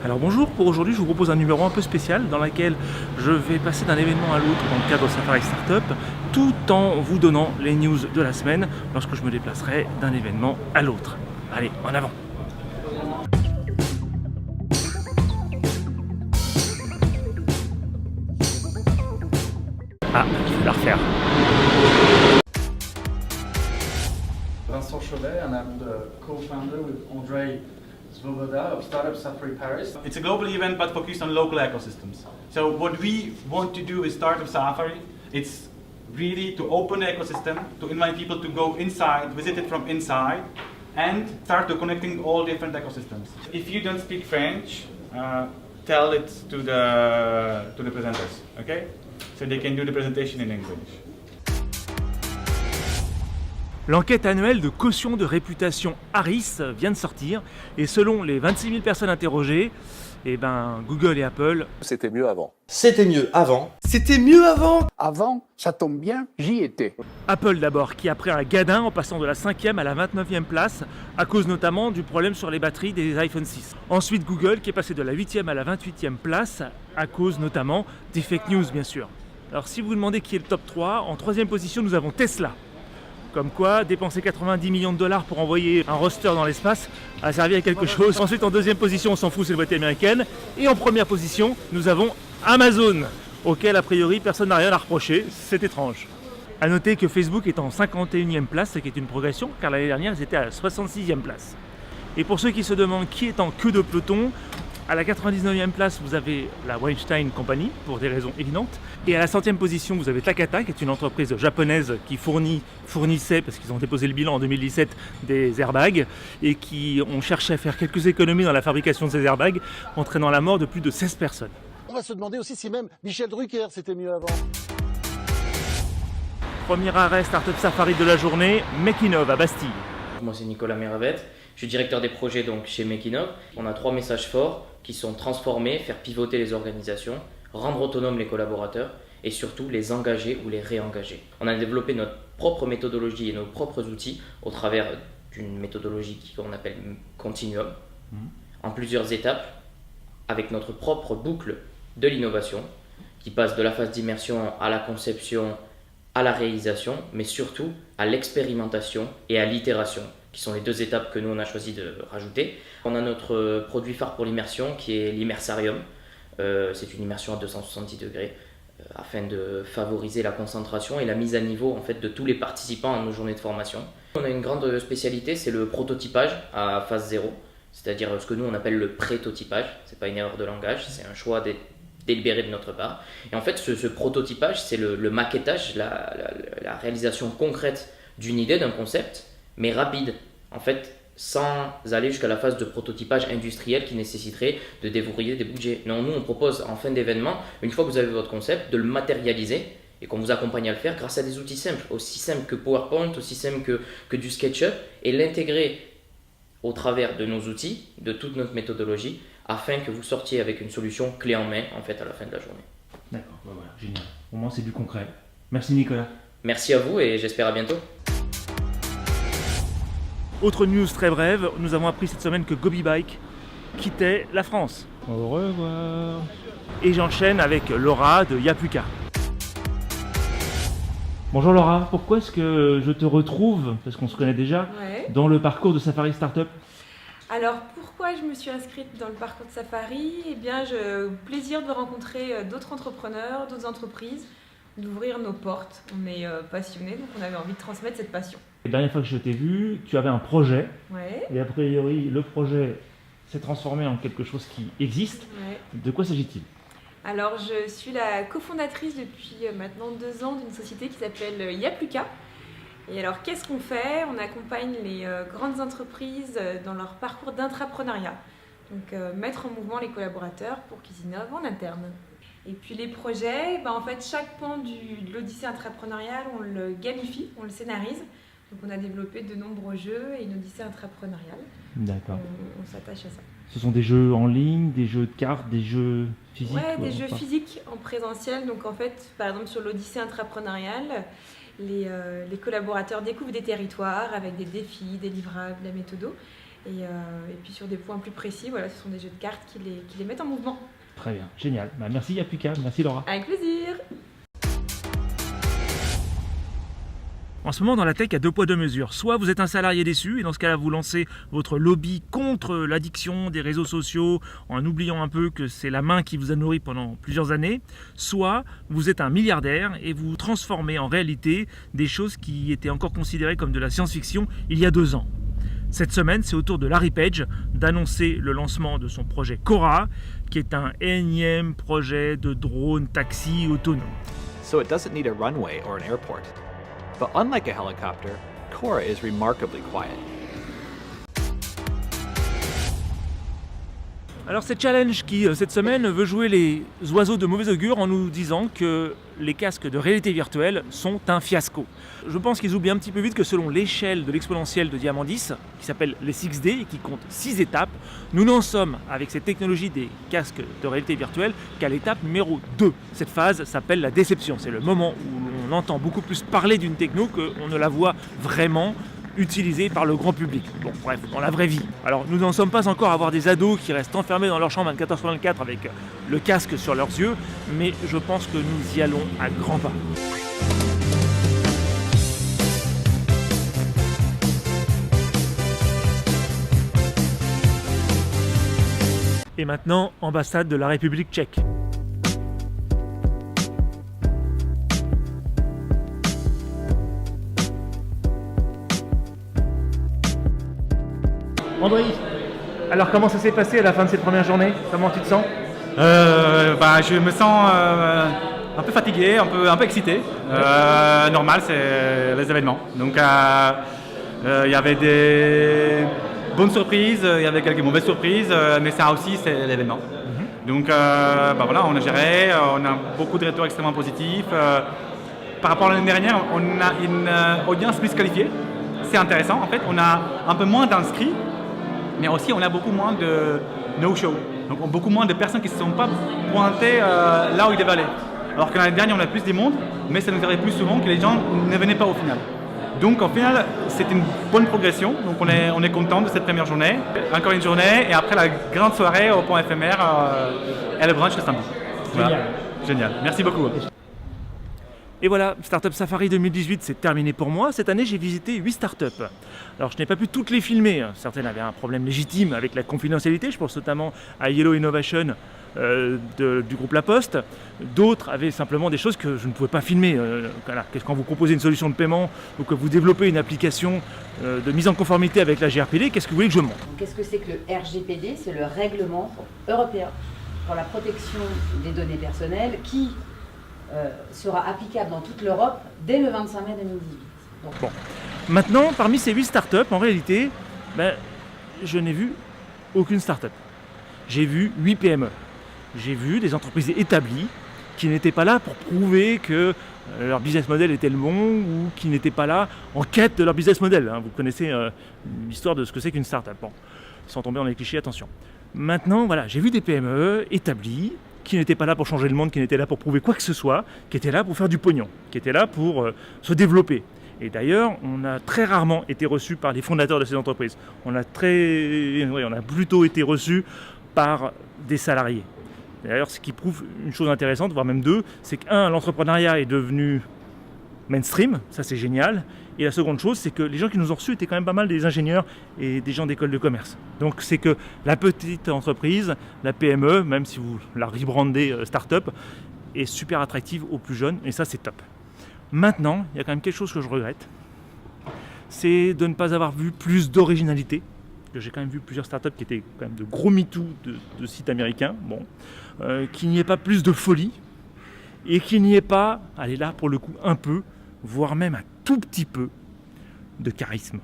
Alors bonjour, pour aujourd'hui je vous propose un numéro un peu spécial dans lequel je vais passer d'un événement à l'autre dans le cadre de Safari Startup tout en vous donnant les news de la semaine lorsque je me déplacerai d'un événement à l'autre. Allez, en avant! Ah, je vais la refaire. Vincent Chauvet, and I'm the co-founder with Andrei Svoboda of Startup Safari Paris. It's a global event but focused on local ecosystems. So what we want to do with Startup Safari, it's really to open the ecosystem, to invite people to go inside, visit it from inside, and start to connecting all different ecosystems. If you don't speak French, tell it to the presenters, okay? So they can do the presentation in English. L'enquête annuelle de caution de réputation Harris vient de sortir et selon les 26 000 personnes interrogées, Google et Apple... C'était mieux avant. C'était mieux avant. C'était mieux avant. Avant, ça tombe bien, j'y étais. Apple d'abord, qui a pris un gadin en passant de la 5e à la 29e place, à cause notamment du problème sur les batteries des iPhone 6. Ensuite Google, qui est passé de la 8e à la 28e place, à cause notamment des fake news bien sûr. Alors si vous vous demandez qui est le top 3, en 3e position nous avons Tesla. Comme quoi, dépenser 90 millions de dollars pour envoyer un roster dans l'espace a servi à quelque chose. Ensuite, en 2e position, on s'en fout, c'est la boîte américaine. Et en 1re position, nous avons Amazon, auquel a priori personne n'a rien à reprocher. C'est étrange. A noter que Facebook est en 51e place, ce qui est une progression, car l'année dernière, ils étaient à la 66e place. Et pour ceux qui se demandent qui est en queue de peloton, à la 99e place, vous avez la Weinstein Company, pour des raisons évidentes. Et à la 100e position, vous avez Takata, qui est une entreprise japonaise qui fournissait, parce qu'ils ont déposé le bilan en 2017, des airbags, et qui ont cherché à faire quelques économies dans la fabrication de ces airbags, entraînant la mort de plus de 16 personnes. On va se demander aussi si même Michel Drucker c'était mieux avant. Premier arrêt Startup Safari de la journée, Makinov à Bastille. Moi c'est Nicolas Meravet, je suis directeur des projets donc chez Makinov. On a 3 messages forts qui sont transformer, faire pivoter les organisations, rendre autonomes les collaborateurs et surtout les engager ou les réengager. On a développé notre propre méthodologie et nos propres outils au travers d'une méthodologie qu'on appelle Continuum, en plusieurs étapes, avec notre propre boucle de l'innovation qui passe de la phase d'immersion à la conception, à la réalisation, mais surtout à l'expérimentation et à l'itération, qui sont les 2 étapes que nous on a choisi de rajouter. On a notre produit phare pour l'immersion qui est l'Immersarium. C'est une immersion à 270 degrés afin de favoriser la concentration et la mise à niveau en fait, de tous les participants à nos journées de formation. On a une grande spécialité, c'est le prototypage à phase 0, c'est-à-dire ce que nous on appelle le pré-totypage. C'est pas une erreur de langage, c'est un choix délibéré de notre part. Et en fait ce prototypage, c'est le maquettage, la réalisation concrète d'une idée, d'un concept, mais rapide, en fait, sans aller jusqu'à la phase de prototypage industriel qui nécessiterait de déverrouiller des budgets. Non, nous on propose en fin d'événement, une fois que vous avez votre concept, de le matérialiser et qu'on vous accompagne à le faire grâce à des outils simples, aussi simples que PowerPoint, aussi simples que du SketchUp, et l'intégrer au travers de nos outils, de toute notre méthodologie, afin que vous sortiez avec une solution clé en main en fait à la fin de la journée. D'accord, voilà, génial. Au moins c'est du concret. Merci Nicolas. Merci à vous et j'espère à bientôt. Autre news très brève, nous avons appris cette semaine que Gobi Bike quittait la France. Au revoir. Et j'enchaîne avec Laura de Yapuka. Bonjour Laura, pourquoi est-ce que je te retrouve, parce qu'on se connaît déjà, dans le parcours de Safari Startup? Alors pourquoi je me suis inscrite dans le parcours de Safari? Eh bien, j'ai le plaisir de rencontrer d'autres entrepreneurs, d'autres entreprises, d'ouvrir nos portes. On est passionnés, donc on avait envie de transmettre cette passion. La dernière fois que je t'ai vu, tu avais un projet, et a priori le projet s'est transformé en quelque chose qui existe. De quoi s'agit-il? Alors je suis la cofondatrice depuis maintenant 2 ans d'une société qui s'appelle Yapuka. Et alors qu'est-ce qu'on fait? On accompagne les grandes entreprises dans leur parcours d'intrapreneuriat. Donc mettre en mouvement les collaborateurs pour qu'ils innovent en interne. Et puis les projets, en fait chaque pan de l'odyssée intrapreneuriale, on le gamifie, on le scénarise. Donc on a développé de nombreux jeux et une odyssée intrapreneuriale. D'accord. On s'attache à ça. Ce sont des jeux en ligne, des jeux de cartes, des jeux physiques? Ouais, des jeux physiques en présentiel. Donc en fait, par exemple sur l'odyssée intrapreneuriale, les collaborateurs découvrent des territoires avec des défis, des livrables, la méthodo. Et puis sur des points plus précis, voilà, ce sont des jeux de cartes qui les mettent en mouvement. Très bien, génial. Bah, merci Yapluka, merci Laura. Avec plaisir. En ce moment, dans la tech, il y a 2 poids 2 mesures. Soit vous êtes un salarié déçu, et dans ce cas-là, vous lancez votre lobby contre l'addiction des réseaux sociaux, en oubliant un peu que c'est la main qui vous a nourri pendant plusieurs années. Soit vous êtes un milliardaire, et vous transformez en réalité des choses qui étaient encore considérées comme de la science-fiction il y a 2 ans. Cette semaine, c'est au tour de Larry Page d'annoncer le lancement de son projet Cora, qui est un énième projet de drone taxi autonome. So it doesn't need a runway or an airport. But unlike a helicopter, Cora is remarkably quiet. Alors c'est Challenge qui, cette semaine, veut jouer les oiseaux de mauvais augure en nous disant que les casques de réalité virtuelle sont un fiasco. Je pense qu'ils oublient un petit peu vite que selon l'échelle de l'exponentielle de Diamandis, qui s'appelle les 6D et qui compte 6 étapes, nous n'en sommes, avec cette technologie des casques de réalité virtuelle, qu'à l'étape numéro 2. Cette phase s'appelle la déception. C'est le moment où on entend beaucoup plus parler d'une techno qu'on ne la voit vraiment utilisé par le grand public. Bon, bref, dans la vraie vie. Alors, nous n'en sommes pas encore à voir des ados qui restent enfermés dans leur chambre 24h/24 avec le casque sur leurs yeux, mais je pense que nous y allons à grands pas. Et maintenant, ambassade de la République tchèque. André, alors comment ça s'est passé à la fin de cette première journée? Comment tu te sens? Je me sens un peu fatigué, un peu excité. Normal, c'est les événements. Donc il y avait des bonnes surprises, il y avait quelques mauvaises surprises, mais ça aussi c'est l'événement. Donc voilà, on a géré, on a beaucoup de retours extrêmement positifs. Par rapport à l'année dernière, on a une audience plus qualifiée. C'est intéressant en fait, on a un peu moins d'inscrits. Mais aussi, on a beaucoup moins de no-show. Donc, beaucoup moins de personnes qui ne se sont pas pointées là où ils devaient aller. Alors que l'année dernière, on a plus de monde, mais ça nous arrive plus souvent que les gens ne venaient pas au final. Donc, au final, c'est une bonne progression. Donc, on est content de cette première journée. Encore une journée, et après la grande soirée au point éphémère et le brunch le samedi. Voilà. Génial. Merci beaucoup. Et voilà, Startup Safari 2018, c'est terminé pour moi. Cette année, j'ai visité 8 startups. Alors, je n'ai pas pu toutes les filmer. Certaines avaient un problème légitime avec la confidentialité. Je pense notamment à Yellow Innovation du groupe La Poste. D'autres avaient simplement des choses que je ne pouvais pas filmer. Quand vous proposez une solution de paiement ou que vous développez une application de mise en conformité avec la GRPD, qu'est-ce que vous voulez que je montre? Qu'est-ce que c'est que le RGPD? C'est le règlement européen pour la protection des données personnelles qui sera applicable dans toute l'Europe dès le 25 mai 2018. Bon. Maintenant, parmi ces 8 startups, en réalité, je n'ai vu aucune startup. J'ai vu 8 PME. J'ai vu des entreprises établies qui n'étaient pas là pour prouver que leur business model était le bon ou qui n'étaient pas là en quête de leur business model. Vous connaissez l'histoire de ce que c'est qu'une startup. Bon, sans tomber dans les clichés, attention. Maintenant, voilà, j'ai vu des PME établies qui n'étaient pas là pour changer le monde, qui n'étaient là pour prouver quoi que ce soit, qui étaient là pour faire du pognon, qui étaient là pour se développer. Et d'ailleurs, on a très rarement été reçus par les fondateurs de ces entreprises. On a plutôt été reçus par des salariés. D'ailleurs, ce qui prouve une chose intéressante, voire même deux, c'est que, l'entrepreneuriat est devenu mainstream, ça c'est génial. Et la seconde chose, c'est que les gens qui nous ont reçus étaient quand même pas mal des ingénieurs et des gens d'école de commerce. Donc c'est que la petite entreprise, la PME, même si vous la rebrandez start-up, est super attractive aux plus jeunes et ça c'est top. Maintenant, il y a quand même quelque chose que je regrette, c'est de ne pas avoir vu plus d'originalité. J'ai quand même vu plusieurs startups qui étaient quand même de gros MeToo de sites américains, qu'il n'y ait pas plus de folie et qu'il n'y ait pas, allez là pour le coup un peu, voire même un tout petit peu de charisme.